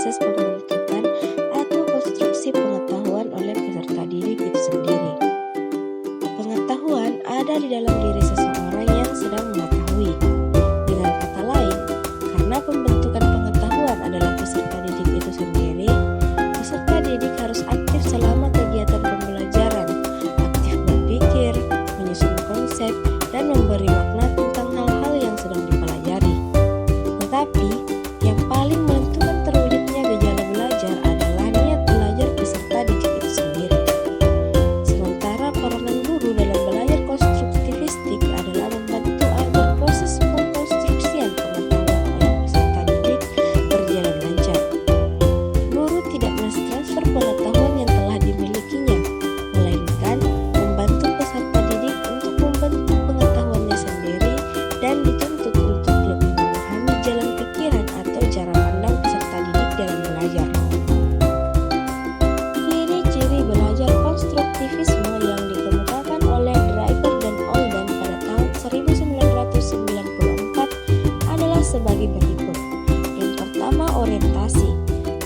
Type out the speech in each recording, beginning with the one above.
proses pembentukan atau konstruksi pengetahuan oleh peserta didik itu sendiri. Pengetahuan ada di dalam diri seseorang yang sedang mengetahui. Dengan kata lain, karena pembentukan pengetahuan adalah peserta didik itu sendiri, peserta didik harus aktif selama kegiatan pembelajaran, aktif berpikir, menyusun konsep, dan memberi makna tentang hal-hal yang sedang dipelajari. Tetapi, yang paling menentukan terwujudnya gejala belajar adalah niat belajar peserta didik itu sendiri. Sementara peranan guru dalam belajar konstruktivistik adalah membantu agar proses pengkonstruksian pengetahuan oleh peserta didik berjalan lancar. Guru tidak mentransfer pengetahuan yang telah dimilikinya, melainkan membantu peserta didik untuk membentuk pengetahuannya sendiri dan dituntut untuk lebih memahami jalan pikiran atau cara pandang peserta didik dalam belajar. Ciri-ciri belajar konstruktivisme yang dikemukakan oleh Draper dan Oldham pada tahun 1994 adalah sebagai berikut. Yang pertama, orientasi,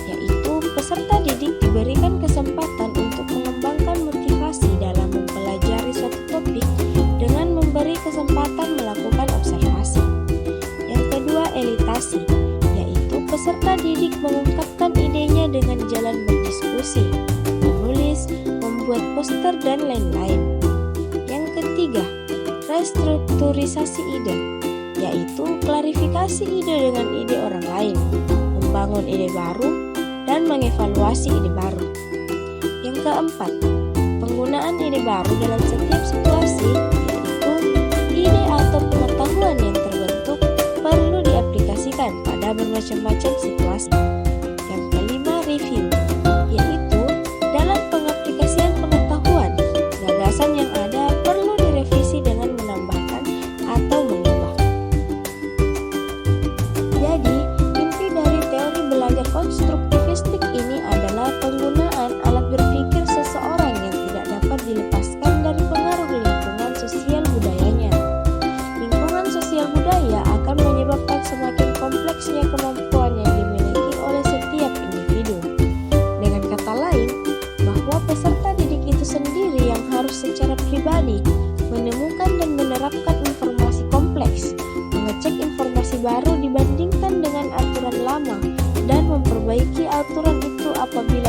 yaitu peserta didik diberikan kesempatan untuk mengembangkan motivasi dalam mempelajari suatu topik dengan memberi kesempatan melakukan observasi. Yang kedua, elitasi, yaitu peserta didik mengungkapkan idenya dengan jalan berdiskusi, menulis, membuat poster, dan lain-lain. Yang ketiga, restrukturisasi ide, yaitu klarifikasi ide dengan ide orang lain, membangun ide baru, dan mengevaluasi ide baru. Yang keempat, penggunaan ide baru dalam setiap situasi, yaitu ide atau pengetahuan yang terbentuk perlu diaplikasikan pada bermacam-macam situasi. Yang kelima, review, yaitu dalam pengaplikasian pengetahuan, gagasan yang ada perlu direvisi dengan menambahkan atau mengubah. Jadi, inti dari teori belajar konstruktivistik ini adalah penggunaan alat berpikir seseorang yang tidak dapat dilepaskan dari pengaruh lingkungan sosial budayanya. Lingkungan sosial budaya akan menyebabkan semakin kompleksnya kemampuan yang dimiliki oleh setiap individu. Dengan kata lain, bahwa peserta didik itu sendiri yang harus secara pribadi menemukan dan menerapkan informasi kompleks, mengecek informasi baru dibandingkan dengan aturan lama, dan memperbaiki aturan itu apabila